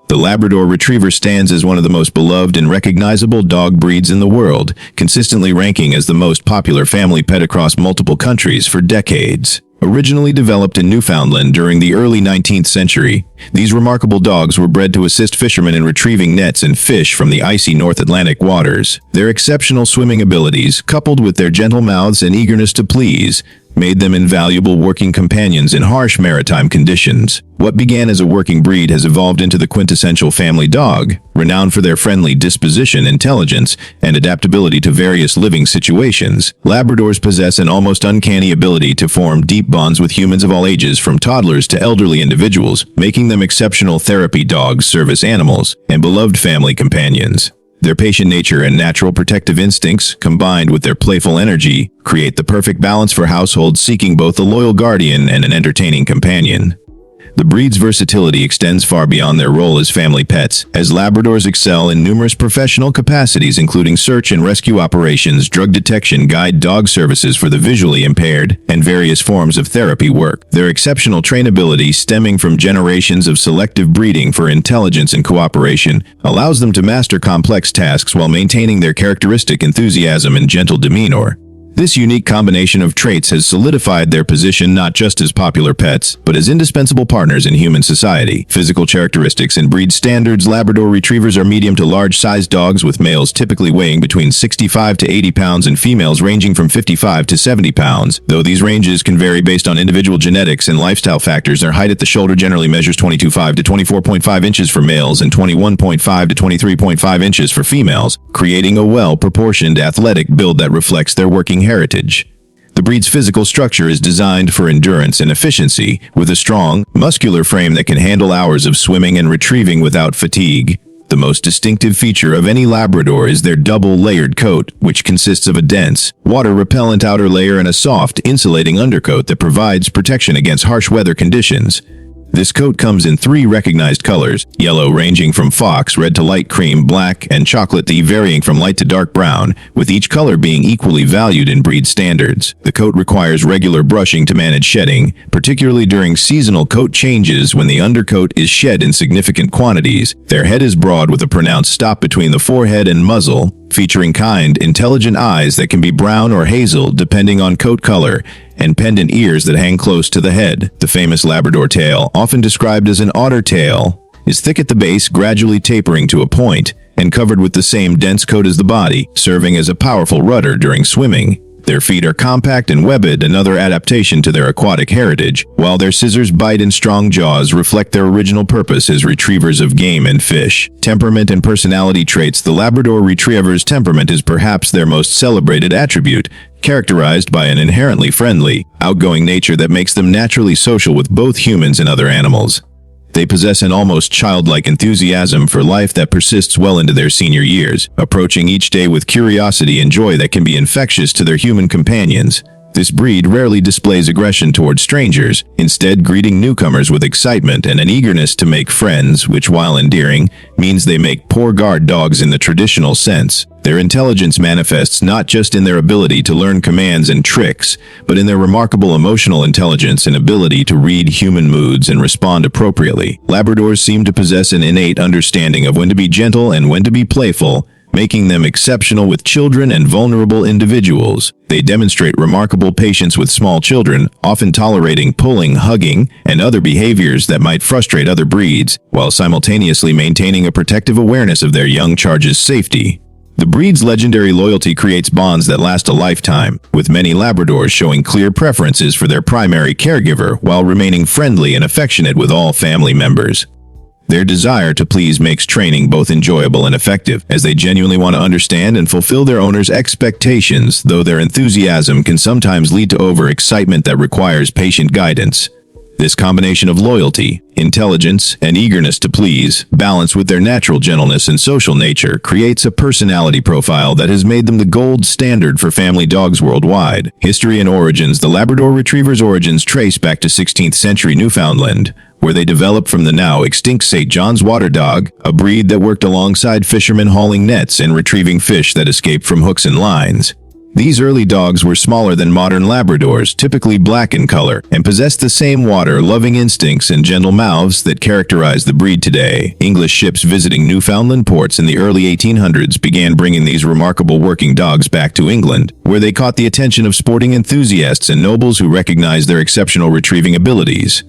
The Labrador Retriever stands as one of the most beloved and recognizable dog breeds in the world, consistently ranking as the most popular family pet across multiple countries for decades. Originally developed in Newfoundland during the early 19th century, these remarkable dogs were bred to assist fishermen in retrieving nets and fish from the icy North Atlantic waters. Their exceptional swimming abilities, coupled with their gentle mouths and eagerness to please, made them invaluable working companions in harsh maritime conditions. What began as a working breed has evolved into the quintessential family dog, renowned for their friendly disposition, intelligence, and adaptability to various living situations. Labradors possess an almost uncanny ability to form deep bonds with humans of all ages, from toddlers to elderly individuals, making them exceptional therapy dogs, service animals, and beloved family companions. Their patient nature and natural protective instincts, combined with their playful energy, create the perfect balance for households seeking both a loyal guardian and an entertaining companion. The breed's versatility extends far beyond their role as family pets, as Labradors excel in numerous professional capacities including search and rescue operations, drug detection, guide dog services for the visually impaired, and various forms of therapy work. Their exceptional trainability, stemming from generations of selective breeding for intelligence and cooperation, allows them to master complex tasks while maintaining their characteristic enthusiasm and gentle demeanor. This unique combination of traits has solidified their position not just as popular pets, but as indispensable partners in human society. Physical characteristics and breed standards: Labrador Retrievers are medium to large-sized dogs, with males typically weighing between 65 to 80 pounds and females ranging from 55 to 70 pounds. Though these ranges can vary based on individual genetics and lifestyle factors, their height at the shoulder generally measures 22.5 to 24.5 inches for males and 21.5 to 23.5 inches for females, creating a well-proportioned athletic build that reflects their working heritage. The breed's physical structure is designed for endurance and efficiency, with a strong, muscular frame that can handle hours of swimming and retrieving without fatigue. The most distinctive feature of any Labrador is their double-layered coat, which consists of a dense, water-repellent outer layer and a soft, insulating undercoat that provides protection against harsh weather conditions. This coat comes in 3 recognized colors: yellow ranging from fox red to light cream, black and chocolatey varying from light to dark brown, with each color being equally valued in breed standards. The coat requires regular brushing to manage shedding, particularly during seasonal coat changes when the undercoat is shed in significant quantities. Their head is broad with a pronounced stop between the forehead and muzzle, featuring kind, intelligent eyes that can be brown or hazel depending on coat color, and pendant ears that hang close to the head. The famous Labrador tail, often described as an otter tail, is thick at the base, gradually tapering to a point, and covered with the same dense coat as the body, serving as a powerful rudder during swimming. Their feet are compact and webbed, another adaptation to their aquatic heritage, while their scissors bite and strong jaws reflect their original purpose as retrievers of game and fish. Temperament and personality traits: the Labrador Retriever's temperament is perhaps their most celebrated attribute, characterized by an inherently friendly, outgoing nature that makes them naturally social with both humans and other animals. They possess an almost childlike enthusiasm for life that persists well into their senior years, approaching each day with curiosity and joy that can be infectious to their human companions. This breed rarely displays aggression towards strangers, instead greeting newcomers with excitement and an eagerness to make friends, which, while endearing, means they make poor guard dogs in the traditional sense. Their intelligence manifests not just in their ability to learn commands and tricks, but in their remarkable emotional intelligence and ability to read human moods and respond appropriately. Labradors seem to possess an innate understanding of when to be gentle and when to be playful, making them exceptional with children and vulnerable individuals. They demonstrate remarkable patience with small children, often tolerating pulling, hugging, and other behaviors that might frustrate other breeds, while simultaneously maintaining a protective awareness of their young charge's safety. The breed's legendary loyalty creates bonds that last a lifetime, with many Labradors showing clear preferences for their primary caregiver while remaining friendly and affectionate with all family members. Their desire to please makes training both enjoyable and effective, as they genuinely want to understand and fulfill their owner's expectations, though their enthusiasm can sometimes lead to overexcitement that requires patient guidance. This combination of loyalty, intelligence, and eagerness to please, balanced with their natural gentleness and social nature, creates a personality profile that has made them the gold standard for family dogs worldwide. History and origins: the Labrador Retriever's origins trace back to 16th century Newfoundland, where they developed from the now extinct St. John's water dog, a breed that worked alongside fishermen hauling nets and retrieving fish that escaped from hooks and lines. These early dogs were smaller than modern Labradors, typically black in color, and possessed the same water-loving instincts and gentle mouths that characterize the breed today. English ships visiting Newfoundland ports in the early 1800s began bringing these remarkable working dogs back to England, where they caught the attention of sporting enthusiasts and nobles who recognized their exceptional retrieving abilities.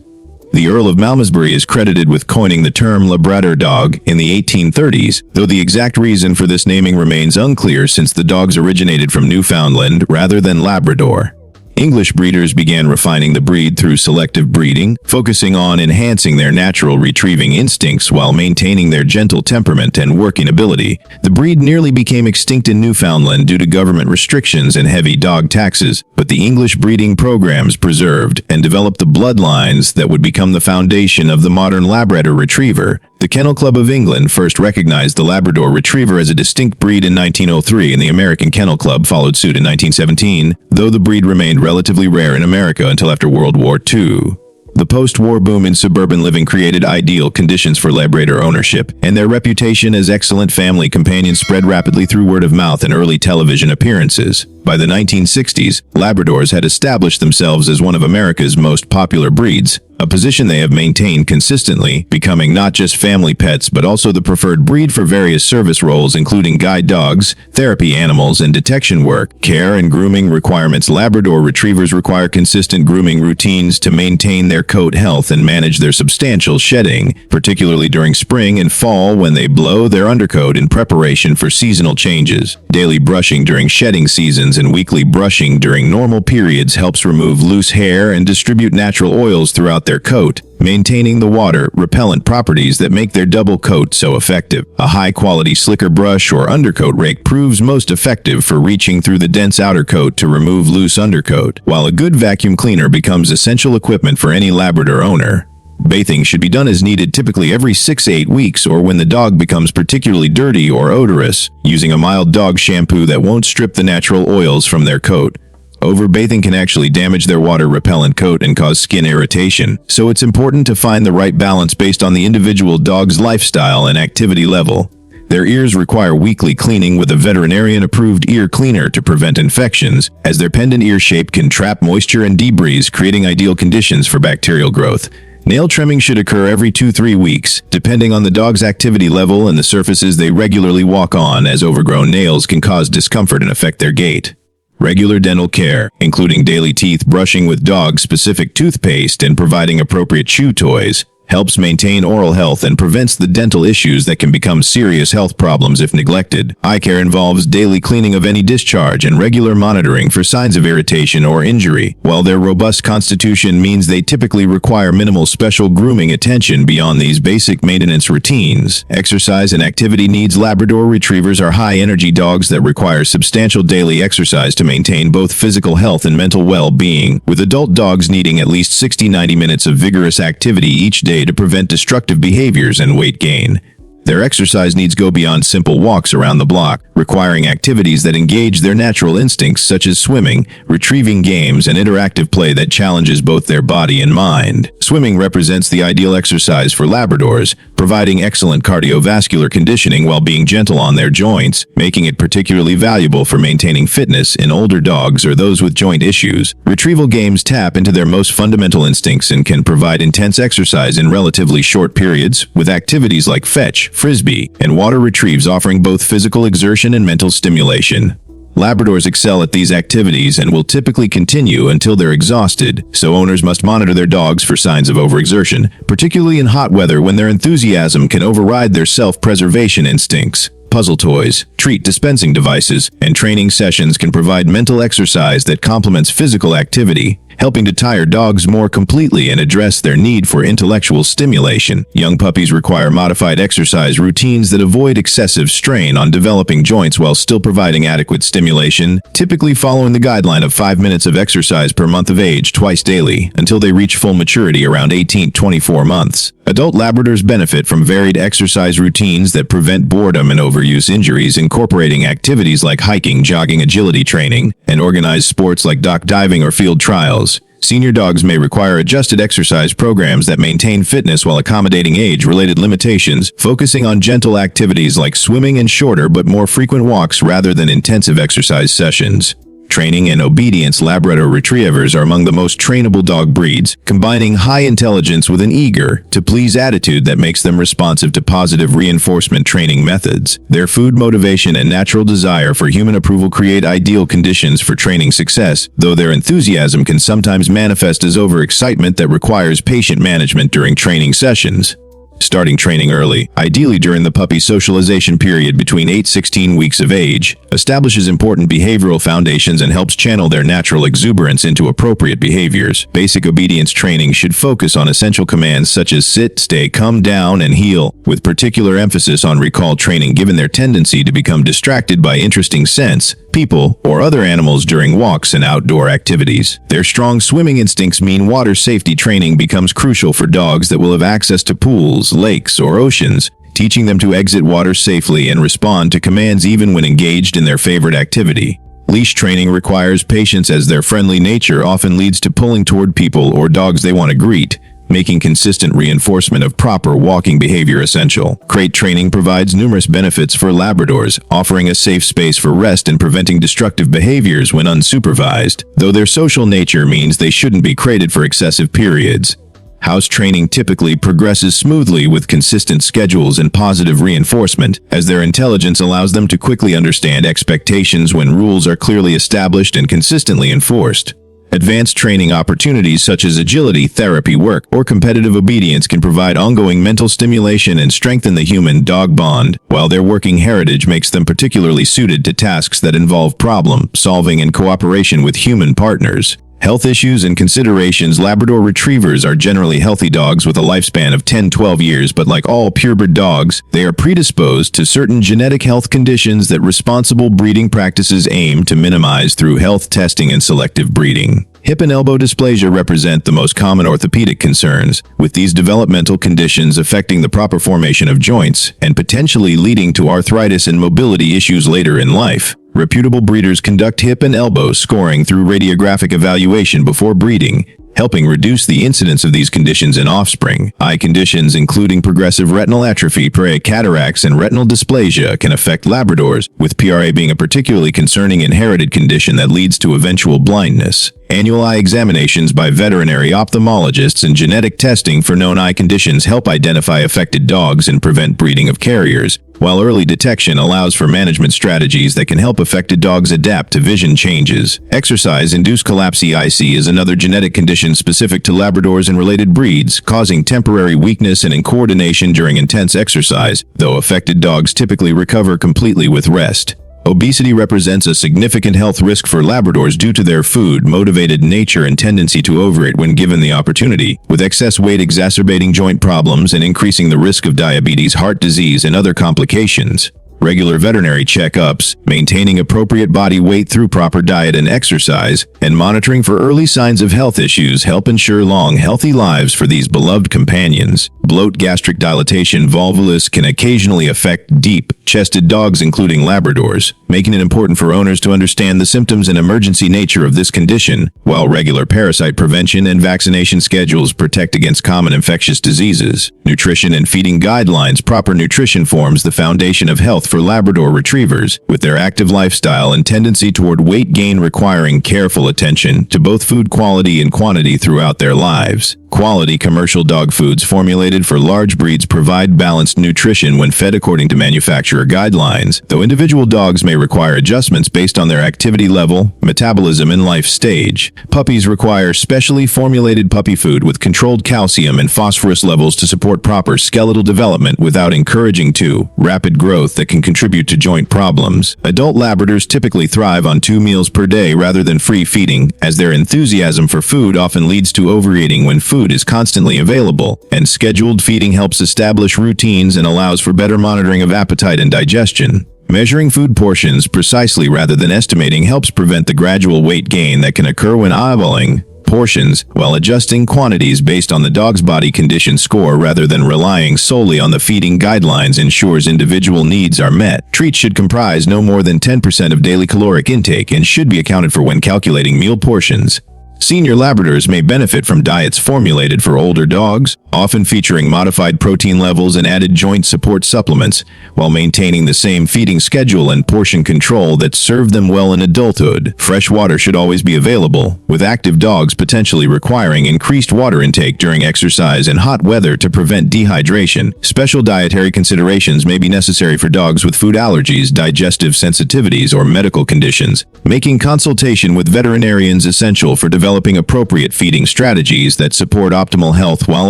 The Earl of Malmesbury is credited with coining the term Labrador dog in the 1830s, though the exact reason for this naming remains unclear since the dogs originated from Newfoundland rather than Labrador. English breeders began refining the breed through selective breeding, focusing on enhancing their natural retrieving instincts while maintaining their gentle temperament and working ability. The breed nearly became extinct in Newfoundland due to government restrictions and heavy dog taxes, but the English breeding programs preserved and developed the bloodlines that would become the foundation of the modern Labrador Retriever. The Kennel Club of England first recognized the Labrador Retriever as a distinct breed in 1903, and the American Kennel Club followed suit in 1917, though the breed remained relatively rare in America until after World War II. The post-war boom in suburban living created ideal conditions for Labrador ownership, and their reputation as excellent family companions spread rapidly through word of mouth and early television appearances. By the 1960s, Labradors had established themselves as one of America's most popular breeds, a position they have maintained consistently, becoming not just family pets but also the preferred breed for various service roles including guide dogs, therapy animals, and detection work. Care and grooming requirements. Labrador Retrievers require consistent grooming routines to maintain their coat health and manage their substantial shedding, particularly during spring and fall when they blow their undercoat in preparation for seasonal changes. Daily brushing during shedding seasons and weekly brushing during normal periods helps remove loose hair and distribute natural oils throughout their coat, maintaining the water repellent properties that make their double coat so effective. A high-quality slicker brush or undercoat rake proves most effective for reaching through the dense outer coat to remove loose undercoat, while a good vacuum cleaner becomes essential equipment for any Labrador owner. Bathing should be done as needed, typically every 6 to 8 weeks or when the dog becomes particularly dirty or odorous, using a mild dog shampoo that won't strip the natural oils from their coat. Overbathing can actually damage their water-repellent coat and cause skin irritation, so it's important to find the right balance based on the individual dog's lifestyle and activity level. Their ears require weekly cleaning with a veterinarian-approved ear cleaner to prevent infections, as their pendant ear shape can trap moisture and debris, creating ideal conditions for bacterial growth. Nail trimming should occur every 2-3 weeks, depending on the dog's activity level and the surfaces they regularly walk on, as overgrown nails can cause discomfort and affect their gait. Regular dental care, including daily teeth brushing with dog-specific toothpaste and providing appropriate chew toys, helps maintain oral health and prevents the dental issues that can become serious health problems if neglected. Eye care involves daily cleaning of any discharge and regular monitoring for signs of irritation or injury. While their robust constitution means they typically require minimal special grooming attention beyond these basic maintenance routines, exercise and activity needs. Labrador Retrievers are high-energy dogs that require substantial daily exercise to maintain both physical health and mental well-being, with adult dogs needing at least 60-90 minutes of vigorous activity each day to prevent destructive behaviors and weight gain. Their exercise needs go beyond simple walks around the block, requiring activities that engage their natural instincts such as swimming, retrieving games, and interactive play that challenges both their body and mind. Swimming represents the ideal exercise for Labradors, providing excellent cardiovascular conditioning while being gentle on their joints, making it particularly valuable for maintaining fitness in older dogs or those with joint issues. Retrieval games tap into their most fundamental instincts and can provide intense exercise in relatively short periods, with activities like fetch, frisbee, and water retrieves offering both physical exertion and mental stimulation. Labradors excel at these activities and will typically continue until they're exhausted, so owners must monitor their dogs for signs of overexertion, particularly in hot weather when their enthusiasm can override their self-preservation instincts. Puzzle toys, treat dispensing devices, and training sessions can provide mental exercise that complements physical activity, helping to tire dogs more completely and address their need for intellectual stimulation. Young puppies require modified exercise routines that avoid excessive strain on developing joints while still providing adequate stimulation, typically following the guideline of 5 minutes of exercise per month of age twice daily, until they reach full maturity around 18-24 months. Adult Labradors benefit from varied exercise routines that prevent boredom and overuse injuries, incorporating activities like hiking, jogging, agility training, and organized sports like dock diving or field trials. Senior dogs may require adjusted exercise programs that maintain fitness while accommodating age-related limitations, focusing on gentle activities like swimming and shorter but more frequent walks rather than intensive exercise sessions. Training and obedience. Labrador Retrievers are among the most trainable dog breeds, combining high intelligence with an eager-to-please attitude that makes them responsive to positive reinforcement training methods. Their food motivation and natural desire for human approval create ideal conditions for training success, though their enthusiasm can sometimes manifest as overexcitement that requires patient management during training sessions. Starting training early, ideally during the puppy socialization period between 8–16 weeks of age, establishes important behavioral foundations and helps channel their natural exuberance into appropriate behaviors. Basic obedience training should focus on essential commands such as sit, stay, come down, and heel, with particular emphasis on recall training given their tendency to become distracted by interesting scents, people, or other animals during walks and outdoor activities. Their strong swimming instincts mean water safety training becomes crucial for dogs that will have access to pools, lakes, or oceans, teaching them to exit water safely and respond to commands even when engaged in their favorite activity. Leash training requires patience as their friendly nature often leads to pulling toward people or dogs they want to greet, making consistent reinforcement of proper walking behavior essential. Crate training provides numerous benefits for Labradors, offering a safe space for rest and preventing destructive behaviors when unsupervised, though their social nature means they shouldn't be crated for excessive periods. House training typically progresses smoothly with consistent schedules and positive reinforcement, as their intelligence allows them to quickly understand expectations when rules are clearly established and consistently enforced. Advanced training opportunities such as agility, therapy work, or competitive obedience can provide ongoing mental stimulation and strengthen the human-dog bond, while their working heritage makes them particularly suited to tasks that involve problem-solving and cooperation with human partners. Health issues and considerations. Labrador Retrievers are generally healthy dogs with a lifespan of 10–12 years, but like all purebred dogs, they are predisposed to certain genetic health conditions that responsible breeding practices aim to minimize through health testing and selective breeding. Hip and elbow dysplasia represent the most common orthopedic concerns, with these developmental conditions affecting the proper formation of joints and potentially leading to arthritis and mobility issues later in life. Reputable breeders conduct hip and elbow scoring through radiographic evaluation before breeding, helping reduce the incidence of these conditions in offspring. Eye conditions including progressive retinal atrophy, cataracts, and retinal dysplasia can affect Labradors, with PRA being a particularly concerning inherited condition that leads to eventual blindness. Annual eye examinations by veterinary ophthalmologists and genetic testing for known eye conditions help identify affected dogs and prevent breeding of carriers, while early detection allows for management strategies that can help affected dogs adapt to vision changes. Exercise-induced collapse (EIC) is another genetic condition specific to Labradors and related breeds, causing temporary weakness and incoordination during intense exercise, though affected dogs typically recover completely with rest. Obesity represents a significant health risk for Labradors due to their food-motivated nature and tendency to overeat when given the opportunity, with excess weight exacerbating joint problems and increasing the risk of diabetes, heart disease, and other complications. Regular veterinary checkups, maintaining appropriate body weight through proper diet and exercise, and monitoring for early signs of health issues help ensure long, healthy lives for these beloved companions. Bloat, gastric dilatation, volvulus can occasionally affect deep-chested dogs including Labradors, making it important for owners to understand the symptoms and emergency nature of this condition, while regular parasite prevention and vaccination schedules protect against common infectious diseases. Nutrition and feeding guidelines. Proper nutrition forms the foundation of health for Labrador Retrievers, with their active lifestyle and tendency toward weight gain requiring careful attention to both food quality and quantity throughout their lives. Quality commercial dog foods formulated for large breeds provide balanced nutrition when fed according to manufacturer guidelines, though individual dogs may require adjustments based on their activity level, metabolism, and life stage. Puppies require specially formulated puppy food with controlled calcium and phosphorus levels to support proper skeletal development without encouraging too rapid growth that can contribute to joint problems. Adult Labradors typically thrive on 2 meals per day rather than free feeding, as their enthusiasm for food often leads to overeating when food is constantly available, and scheduled feeding helps establish routines and allows for better monitoring of appetite and digestion. Measuring food portions precisely rather than estimating helps prevent the gradual weight gain that can occur when eyeballing portions, while adjusting quantities based on the dog's body condition score rather than relying solely on the feeding guidelines ensures individual needs are met. Treats should comprise no more than 10% of daily caloric intake and should be accounted for when calculating meal portions. Senior Labradors may benefit from diets formulated for older dogs, often featuring modified protein levels and added joint support supplements, while maintaining the same feeding schedule and portion control that served them well in adulthood. Fresh water should always be available, with active dogs potentially requiring increased water intake during exercise and hot weather to prevent dehydration. Special dietary considerations may be necessary for dogs with food allergies, digestive sensitivities, or medical conditions, making consultation with veterinarians essential for developing appropriate feeding strategies that support optimal health while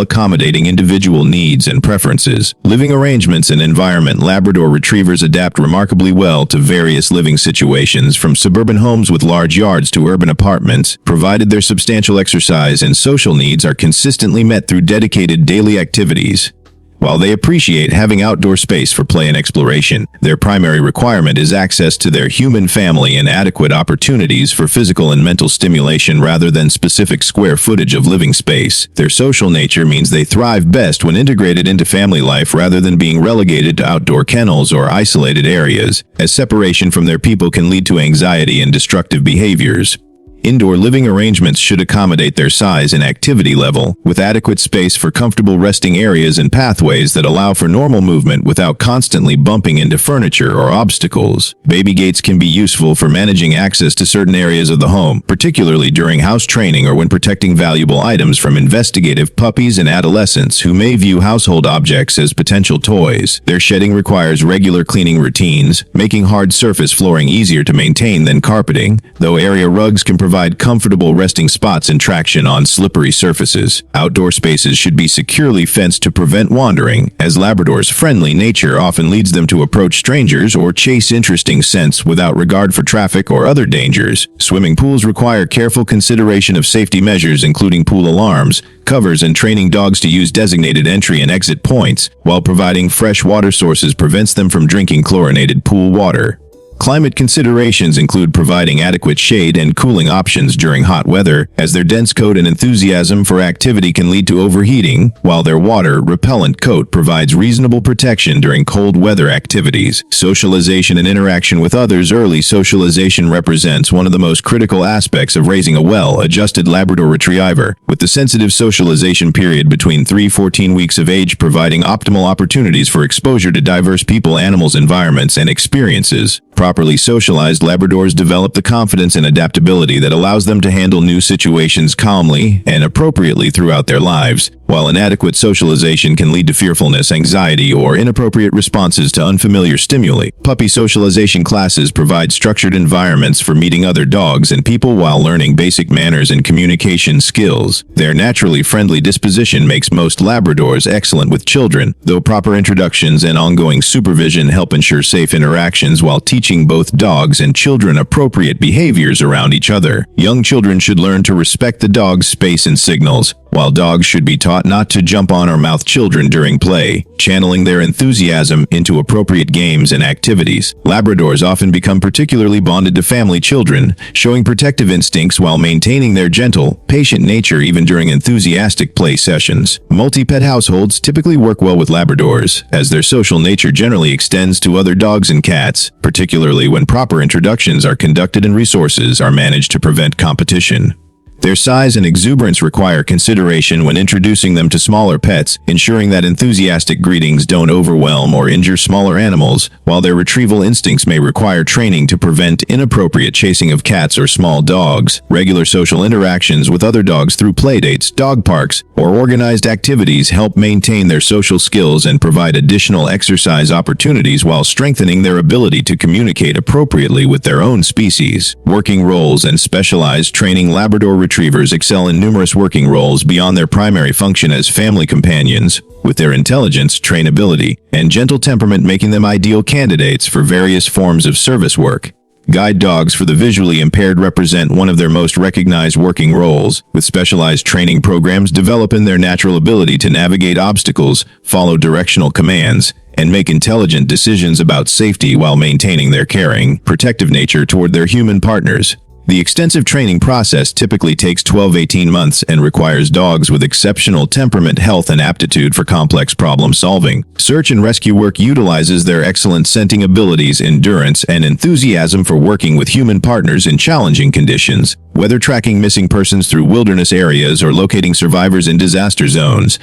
accommodating individual needs and preferences. Living arrangements and environment. Labrador Retrievers adapt remarkably well to various living situations, from suburban homes with large yards to urban apartments, provided their substantial exercise and social needs are consistently met through dedicated daily activities. While they appreciate having outdoor space for play and exploration, their primary requirement is access to their human family and adequate opportunities for physical and mental stimulation rather than specific square footage of living space. Their social nature means they thrive best when integrated into family life rather than being relegated to outdoor kennels or isolated areas, as separation from their people can lead to anxiety and destructive behaviors. Indoor living arrangements should accommodate their size and activity level, with adequate space for comfortable resting areas and pathways that allow for normal movement without constantly bumping into furniture or obstacles. Baby gates can be useful for managing access to certain areas of the home, particularly during house training or when protecting valuable items from investigative puppies and adolescents who may view household objects as potential toys. Their shedding requires regular cleaning routines, making hard surface flooring easier to maintain than carpeting, though area rugs can provide comfortable resting spots and traction on slippery surfaces. Outdoor spaces should be securely fenced to prevent wandering, as Labradors' friendly nature often leads them to approach strangers or chase interesting scents without regard for traffic or other dangers. Swimming pools require careful consideration of safety measures, including pool alarms, covers, and training dogs to use designated entry and exit points, while providing fresh water sources prevents them from drinking chlorinated pool water. Climate considerations include providing adequate shade and cooling options during hot weather, as their dense coat and enthusiasm for activity can lead to overheating, while their water-repellent coat provides reasonable protection during cold weather activities. Socialization and interaction with others. Early socialization represents one of the most critical aspects of raising a well-adjusted Labrador Retriever, with the sensitive socialization period between 3–14 weeks of age providing optimal opportunities for exposure to diverse people, animals, environments, and experiences. Properly socialized Labradors develop the confidence and adaptability that allows them to handle new situations calmly and appropriately throughout their lives, while inadequate socialization can lead to fearfulness, anxiety, or inappropriate responses to unfamiliar stimuli. Puppy socialization classes provide structured environments for meeting other dogs and people while learning basic manners and communication skills. Their naturally friendly disposition makes most Labradors excellent with children, though proper introductions and ongoing supervision help ensure safe interactions while teaching both dogs and children appropriate behaviors around each other. Young children should learn to respect the dog's space and signals, while dogs should be taught not to jump on or mouth children during play, channeling their enthusiasm into appropriate games and activities. Labradors often become particularly bonded to family children, showing protective instincts while maintaining their gentle, patient nature even during enthusiastic play sessions. Multi-pet households typically work well with Labradors, as their social nature generally extends to other dogs and cats, particularly when proper introductions are conducted and resources are managed to prevent competition. Their size and exuberance require consideration when introducing them to smaller pets, ensuring that enthusiastic greetings don't overwhelm or injure smaller animals, while their retrieval instincts may require training to prevent inappropriate chasing of cats or small dogs. Regular social interactions with other dogs through playdates, dog parks, or organized activities help maintain their social skills and provide additional exercise opportunities while strengthening their ability to communicate appropriately with their own species. Working roles and specialized training. Labrador Retrievers excel in numerous working roles beyond their primary function as family companions, with their intelligence, trainability, and gentle temperament making them ideal candidates for various forms of service work. Guide dogs for the visually impaired represent one of their most recognized working roles, with specialized training programs developing their natural ability to navigate obstacles, follow directional commands, and make intelligent decisions about safety while maintaining their caring, protective nature toward their human partners. The extensive training process typically takes 12–18 months and requires dogs with exceptional temperament, health, and aptitude for complex problem solving. Search and rescue work utilizes their excellent scenting abilities, endurance, and enthusiasm for working with human partners in challenging conditions, whether tracking missing persons through wilderness areas or locating survivors in disaster zones.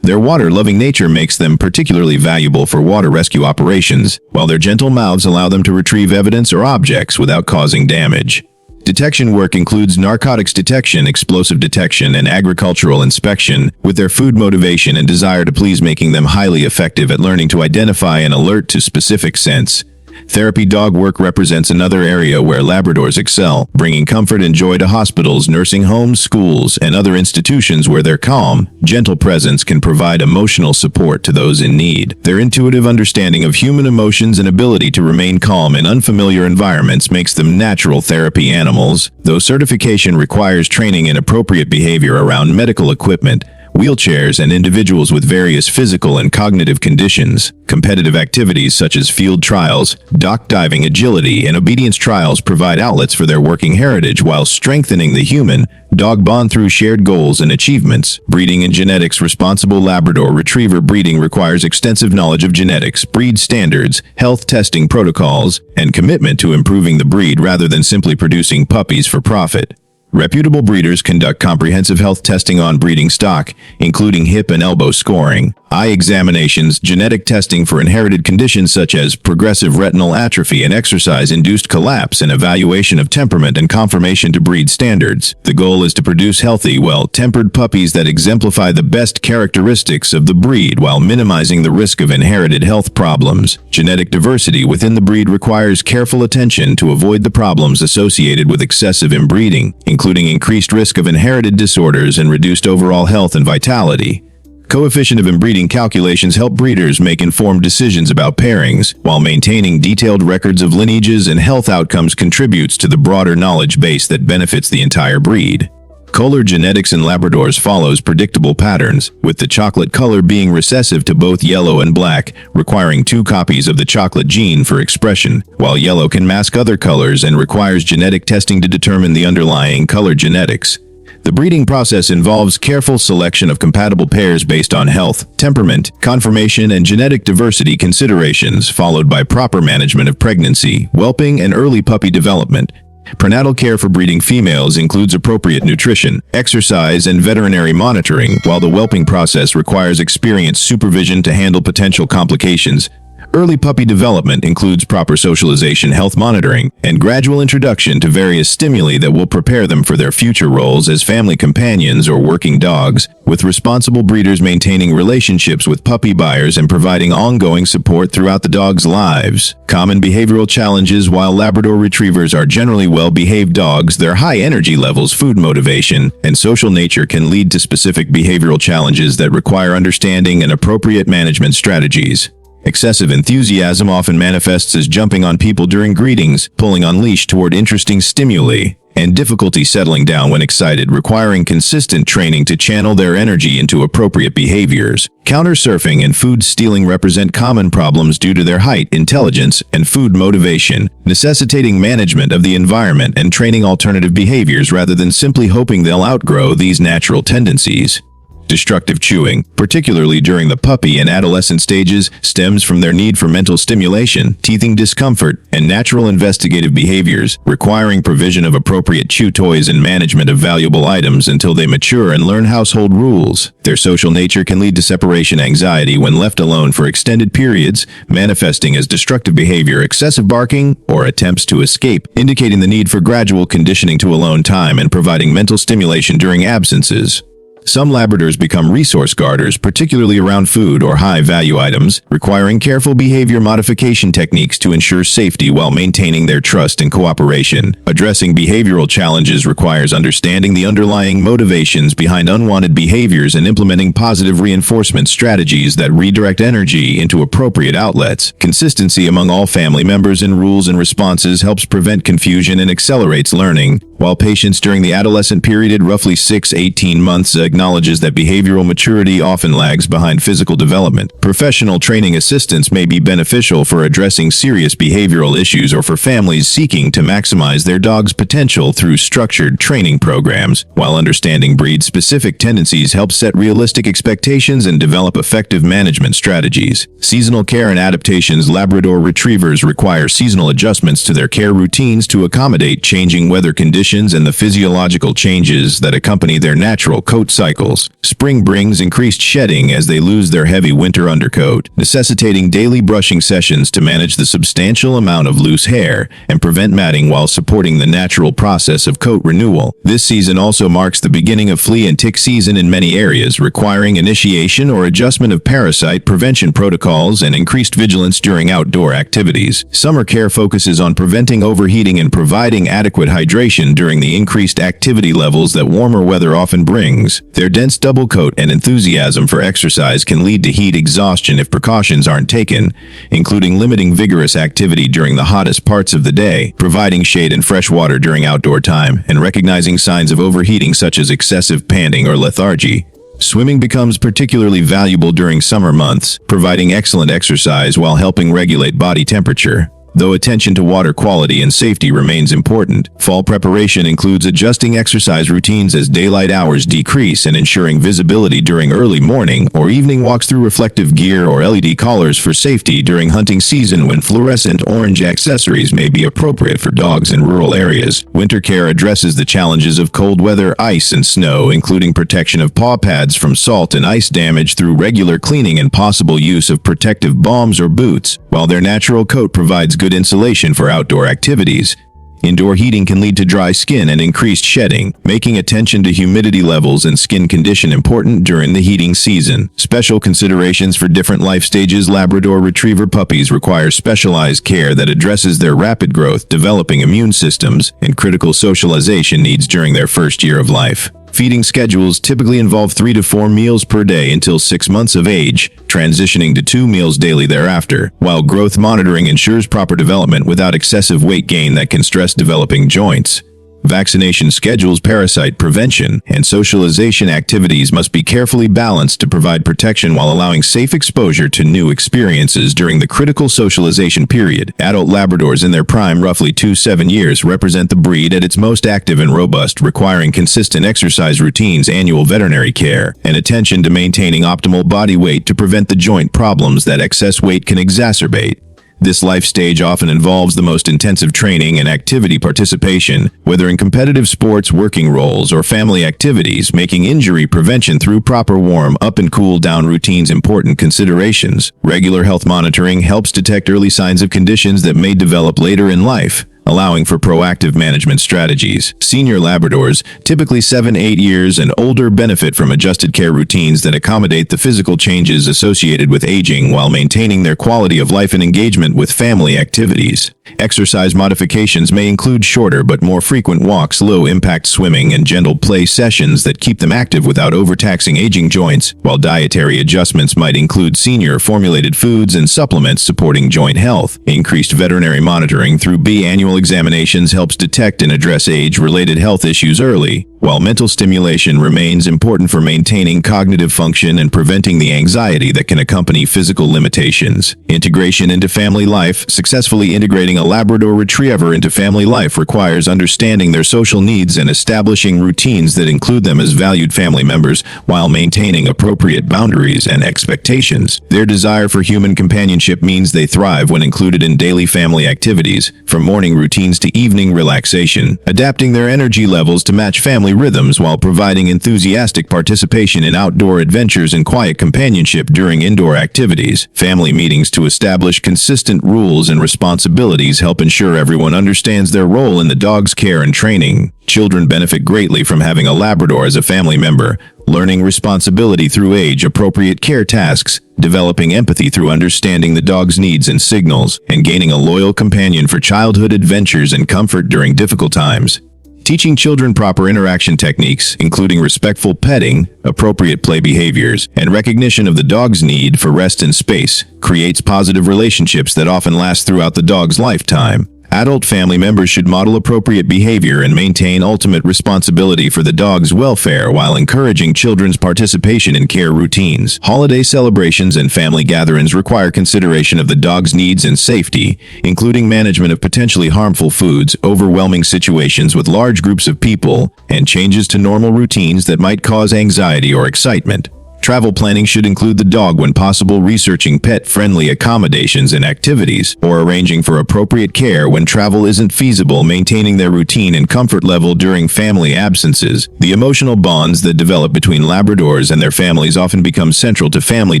Their water-loving nature makes them particularly valuable for water rescue operations, while their gentle mouths allow them to retrieve evidence or objects without causing damage. Detection work includes narcotics detection, explosive detection, and agricultural inspection, with their food motivation and desire to please making them highly effective at learning to identify and alert to specific scents. Therapy dog work represents another area where Labradors excel, bringing comfort and joy to hospitals, nursing homes, schools, and other institutions where their calm, gentle presence can provide emotional support to those in need. Their intuitive understanding of human emotions and ability to remain calm in unfamiliar environments makes them natural therapy animals. Though certification requires training in appropriate behavior around medical equipment, wheelchairs, and individuals with various physical and cognitive conditions. Competitive activities such as field trials, dock diving, agility, and obedience trials provide outlets for their working heritage while strengthening the human-dog bond through shared goals and achievements. Breeding and genetics. Responsible Labrador Retriever breeding requires extensive knowledge of genetics, breed standards, health testing protocols, and commitment to improving the breed rather than simply producing puppies for profit. Reputable breeders conduct comprehensive health testing on breeding stock, including hip and elbow scoring, eye examinations, genetic testing for inherited conditions such as progressive retinal atrophy and exercise-induced collapse, and evaluation of temperament and conformation to breed standards. The goal is to produce healthy, well-tempered puppies that exemplify the best characteristics of the breed while minimizing the risk of inherited health problems. Genetic diversity within the breed requires careful attention to avoid the problems associated with excessive inbreeding, including increased risk of inherited disorders and reduced overall health and vitality. Coefficient of inbreeding calculations help breeders make informed decisions about pairings, while maintaining detailed records of lineages and health outcomes contributes to the broader knowledge base that benefits the entire breed. Color genetics in Labradors follows predictable patterns, with the chocolate color being recessive to both yellow and black, requiring 2 copies of the chocolate gene for expression, while yellow can mask other colors and requires genetic testing to determine the underlying color genetics. The breeding process involves careful selection of compatible pairs based on health, temperament, conformation, and genetic diversity considerations, followed by proper management of pregnancy, whelping, and early puppy development. Prenatal care for breeding females includes appropriate nutrition, exercise, and veterinary monitoring, while the whelping process requires experienced supervision to handle potential complications. Early puppy development includes proper socialization, health monitoring, and gradual introduction to various stimuli that will prepare them for their future roles as family companions or working dogs, with responsible breeders maintaining relationships with puppy buyers and providing ongoing support throughout the dog's lives. Common behavioral challenges. While Labrador Retrievers are generally well-behaved dogs, their high energy levels, food motivation, and social nature can lead to specific behavioral challenges that require understanding and appropriate management strategies. Excessive enthusiasm often manifests as jumping on people during greetings, pulling on leash toward interesting stimuli, and difficulty settling down when excited, requiring consistent training to channel their energy into appropriate behaviors. Counter-surfing and food stealing represent common problems due to their height, intelligence, and food motivation, necessitating management of the environment and training alternative behaviors rather than simply hoping they'll outgrow these natural tendencies. Destructive chewing, particularly during the puppy and adolescent stages, stems from their need for mental stimulation, teething discomfort, and natural investigative behaviors, requiring provision of appropriate chew toys and management of valuable items until they mature and learn household rules. Their social nature can lead to separation anxiety when left alone for extended periods, manifesting as destructive behavior, excessive barking, or attempts to escape, indicating the need for gradual conditioning to alone time and providing mental stimulation during absences. Some Labradors become resource guarders, particularly around food or high-value items, requiring careful behavior modification techniques to ensure safety while maintaining their trust and cooperation. Addressing behavioral challenges requires understanding the underlying motivations behind unwanted behaviors and implementing positive reinforcement strategies that redirect energy into appropriate outlets. Consistency among all family members in rules and responses helps prevent confusion and accelerates learning, while patience during the adolescent period, roughly 6-18 months, acknowledges that behavioral maturity often lags behind physical development. Professional training assistance may be beneficial for addressing serious behavioral issues or for families seeking to maximize their dog's potential through structured training programs, while understanding breed-specific tendencies helps set realistic expectations and develop effective management strategies. Seasonal care and adaptations. Labrador Retrievers require seasonal adjustments to their care routines to accommodate changing weather conditions and the physiological changes that accompany their natural coat cycles. Spring brings increased shedding as they lose their heavy winter undercoat, necessitating daily brushing sessions to manage the substantial amount of loose hair and prevent matting while supporting the natural process of coat renewal. This season also marks the beginning of flea and tick season in many areas, requiring initiation or adjustment of parasite prevention protocols and increased vigilance during outdoor activities. Summer care focuses on preventing overheating and providing adequate hydration during the increased activity levels that warmer weather often brings. Their dense double coat and enthusiasm for exercise can lead to heat exhaustion if precautions aren't taken, including limiting vigorous activity during the hottest parts of the day, providing shade and fresh water during outdoor time, and recognizing signs of overheating such as excessive panting or lethargy. Swimming becomes particularly valuable during summer months, providing excellent exercise while helping regulate body temperature. Though attention to water quality and safety remains important, fall preparation includes adjusting exercise routines as daylight hours decrease and ensuring visibility during early morning or evening walks through reflective gear or LED collars for safety during hunting season when fluorescent orange accessories may be appropriate for dogs in rural areas. Winter care addresses the challenges of cold weather, ice, and snow, including protection of paw pads from salt and ice damage through regular cleaning and possible use of protective balms or boots. While their natural coat provides good insulation for outdoor activities, indoor heating can lead to dry skin and increased shedding, making attention to humidity levels and skin condition important during the heating season. Special considerations for different life stages. Labrador Retriever puppies require specialized care that addresses their rapid growth, developing immune systems, and critical socialization needs during their first year of life. Feeding schedules typically involve 3 to 4 meals per day until 6 months of age, transitioning to 2 meals daily thereafter, while growth monitoring ensures proper development without excessive weight gain that can stress developing joints. Vaccination schedules, parasite prevention, and socialization activities must be carefully balanced to provide protection while allowing safe exposure to new experiences during the critical socialization period. Adult Labradors in their prime, roughly 2 to 7 years, represent the breed at its most active and robust, requiring consistent exercise routines, annual veterinary care, and attention to maintaining optimal body weight to prevent the joint problems that excess weight can exacerbate. This life stage often involves the most intensive training and activity participation, whether in competitive sports, working roles, or family activities, making injury prevention through proper warm-up and cool-down routines important considerations. Regular health monitoring helps detect early signs of conditions that may develop later in life, allowing for proactive management strategies. Senior Labradors, typically 7 to 8 years and older, benefit from adjusted care routines that accommodate the physical changes associated with aging while maintaining their quality of life and engagement with family activities. Exercise modifications may include shorter but more frequent walks, low-impact swimming, and gentle play sessions that keep them active without overtaxing aging joints, while dietary adjustments might include senior formulated foods and supplements supporting joint health. Increased veterinary monitoring through annual examinations helps detect and address age-related health issues early, while mental stimulation remains important for maintaining cognitive function and preventing the anxiety that can accompany physical limitations. Integration into family life. Successfully integrating a Labrador Retriever into family life requires understanding their social needs and establishing routines that include them as valued family members while maintaining appropriate boundaries and expectations. Their desire for human companionship means they thrive when included in daily family activities, from morning routines to evening relaxation, adapting their energy levels to match family rhythms while providing enthusiastic participation in outdoor adventures and quiet companionship during indoor activities. Family meetings to establish consistent rules and responsibilities help ensure everyone understands their role in the dog's care and training. Children benefit greatly from having a Labrador as a family member, learning responsibility through age-appropriate care tasks, developing empathy through understanding the dog's needs and signals, and gaining a loyal companion for childhood adventures and comfort during difficult times. Teaching children proper interaction techniques, including respectful petting, appropriate play behaviors, and recognition of the dog's need for rest and space, creates positive relationships that often last throughout the dog's lifetime. Adult family members should model appropriate behavior and maintain ultimate responsibility for the dog's welfare while encouraging children's participation in care routines. Holiday celebrations and family gatherings require consideration of the dog's needs and safety, including management of potentially harmful foods, overwhelming situations with large groups of people, and changes to normal routines that might cause anxiety or excitement. Travel planning should include the dog when possible, researching pet-friendly accommodations and activities, or arranging for appropriate care when travel isn't feasible, maintaining their routine and comfort level during family absences. The emotional bonds that develop between Labradors and their families often become central to family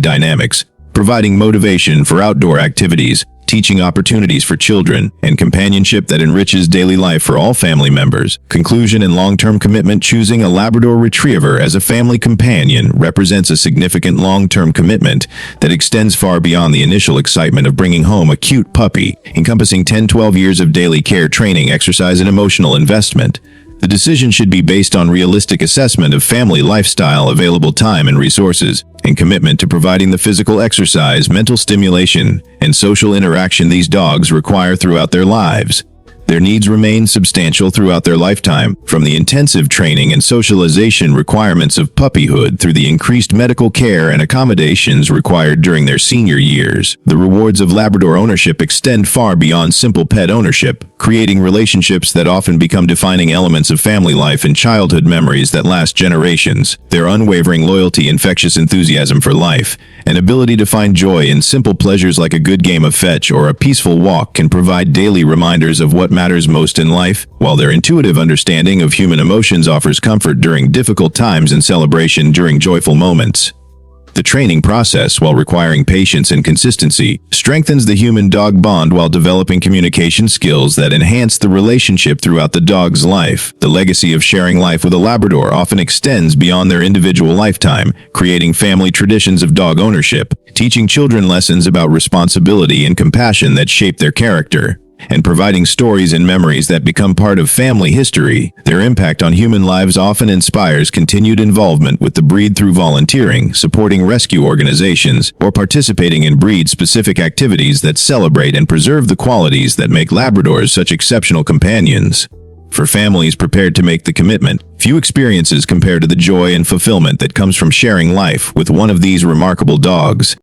dynamics, providing motivation for outdoor activities, teaching opportunities for children, and companionship that enriches daily life for all family members. Conclusion and long-term commitment. Choosing a Labrador Retriever as a family companion represents a significant long-term commitment that extends far beyond the initial excitement of bringing home a cute puppy, encompassing 10-12 years of daily care, training, exercise, and emotional investment. The decision should be based on realistic assessment of family lifestyle, available time and resources, and commitment to providing the physical exercise, mental stimulation, and social interaction these dogs require throughout their lives. Their needs remain substantial throughout their lifetime, from the intensive training and socialization requirements of puppyhood through the increased medical care and accommodations required during their senior years. The rewards of Labrador ownership extend far beyond simple pet ownership, creating relationships that often become defining elements of family life and childhood memories that last generations. Their unwavering loyalty, infectious enthusiasm for life, and ability to find joy in simple pleasures like a good game of fetch or a peaceful walk can provide daily reminders of what matters most in life, while their intuitive understanding of human emotions offers comfort during difficult times and celebration during joyful moments. The training process, while requiring patience and consistency, strengthens the human-dog bond while developing communication skills that enhance the relationship throughout the dog's life. The legacy of sharing life with a Labrador often extends beyond their individual lifetime, creating family traditions of dog ownership, teaching children lessons about responsibility and compassion that shape their character, and providing stories and memories that become part of family history. Their impact on human lives often inspires continued involvement with the breed through volunteering, supporting rescue organizations, or participating in breed-specific activities that celebrate and preserve the qualities that make Labradors such exceptional companions. For families prepared to make the commitment, few experiences compare to the joy and fulfillment that comes from sharing life with one of these remarkable dogs.